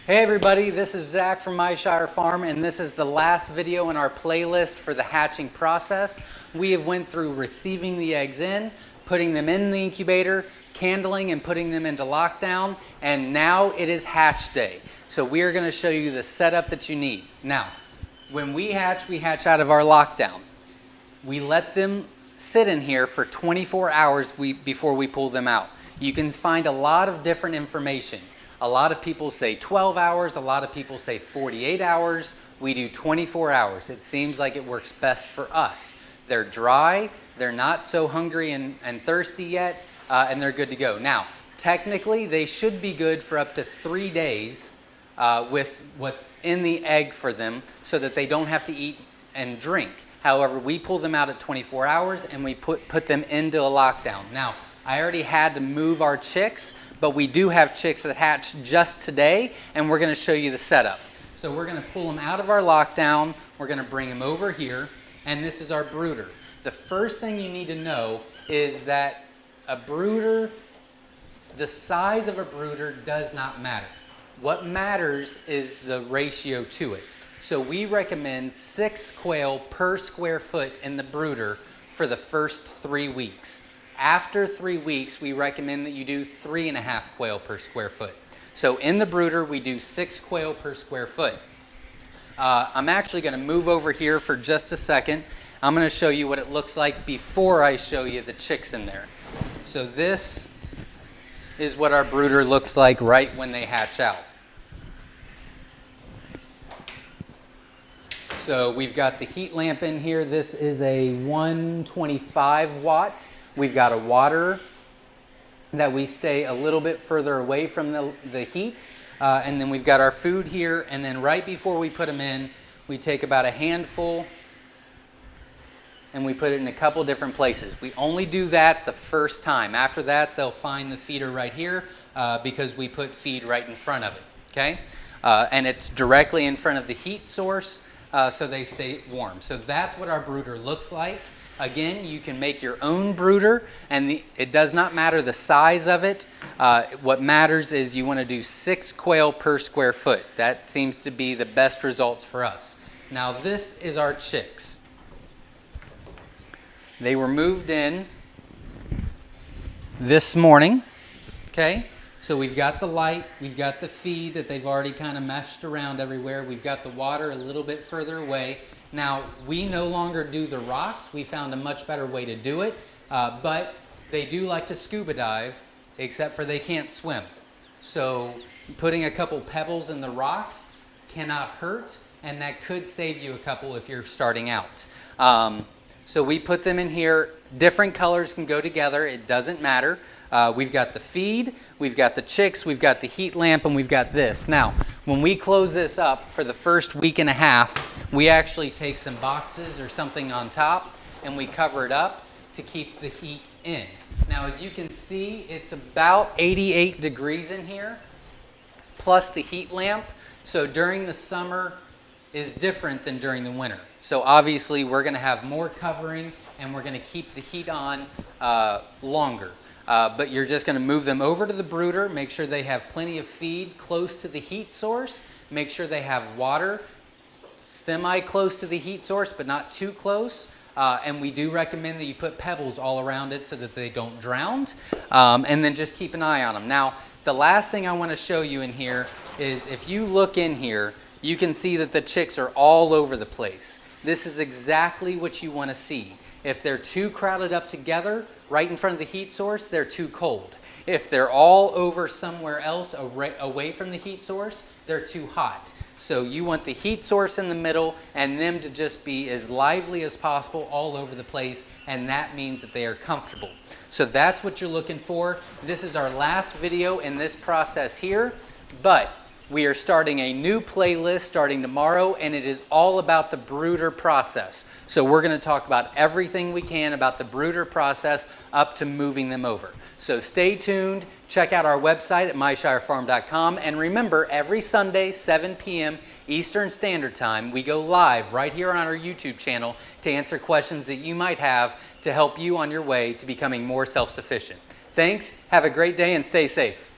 Hey everybody, this is Zach from Myshire Farm, and this is the last video in our playlist for the hatching process. We have went through receiving the eggs in, putting them in the incubator, candling and putting them into lockdown, and now it is hatch day. So we are going to show you the setup that you need. Now, when we hatch out of our lockdown. We let them sit in here for 24 hours before we pull them out. You can find a lot of different information. A lot of people say 12 hours, a lot of people say 48 hours. We do 24 hours. It seems like it works best for us. They're dry, they're not so hungry and thirsty yet, and they're good to go. Now, technically, they should be good for up to 3 days with what's in the egg for them so that they don't have to eat and drink. However, we pull them out at 24 hours and we put them into a lockdown. Now, I already had to move our chicks, but we do have chicks that hatch just today, and we're gonna show you the setup. So we're gonna pull them out of our lockdown, we're gonna bring them over here, and this is our brooder. The first thing you need to know is that a brooder, the size of a brooder does not matter. What matters is the ratio to it. So we recommend 6 quail per square foot in the brooder for the first 3 weeks. After 3 weeks, we recommend that you do 3.5 quail per square foot. So in the brooder, we do 6 quail per square foot. I'm actually going to move over here for just a second. I'm going to show you what it looks like before I show you the chicks in there. So this is what our brooder looks like right when they hatch out. So we've got the heat lamp in here. This is a 125 watt. We've got a water that we stay a little bit further away from the heat. And then we've got our food here. And then right before we put them in, we take about a handful and we put it in a couple different places. We only do that the first time. After that, they'll find the feeder right here because we put feed right in front of it, okay? And it's directly in front of the heat source so they stay warm. So that's what our brooder looks like. Again, you can make your own brooder, and it does not matter the size of it. What matters is you want to do 6 quail per square foot. That seems to be the best results for us. Now this is our chicks. They were moved in this morning, okay? So we've got the light, we've got the feed that they've already kind of meshed around everywhere. We've got the water a little bit further away. Now, we no longer do the rocks. We found a much better way to do it, but they do like to scuba dive, except for they can't swim. So putting a couple pebbles in the rocks cannot hurt, and that could save you a couple if you're starting out. So we put them in here. Different colors can go together. It doesn't matter. We've got the feed, we've got the chicks, we've got the heat lamp, and we've got this. Now, when we close this up for the first week and a half, we actually take some boxes or something on top and we cover it up to keep the heat in. Now, as you can see, it's about 88 degrees in here, plus the heat lamp. So during the summer is different than during the winter. So obviously, we're gonna have more covering and we're gonna keep the heat on longer. But you're just going to move them over to the brooder, make sure they have plenty of feed close to the heat source, make sure they have water semi-close to the heat source but not too close, and we do recommend that you put pebbles all around it so that they don't drown, and then just keep an eye on them. Now, the last thing I want to show you in here is if you look in here, you can see that the chicks are all over the place. This is exactly what you want to see. If they're too crowded up together, right in front of the heat source, they're too cold. If they're all over somewhere else away from the heat source, they're too hot. So you want the heat source in the middle and them to just be as lively as possible all over the place, and that means that they are comfortable. So that's what you're looking for. This is our last video in this process here, but we are starting a new playlist starting tomorrow, and it is all about the brooder process. So we're going to talk about everything we can about the brooder process up to moving them over. So stay tuned. Check out our website at myshirefarm.com. And remember, every Sunday, 7 p.m. Eastern Standard Time, we go live right here on our YouTube channel to answer questions that you might have to help you on your way to becoming more self-sufficient. Thanks. Have a great day and stay safe.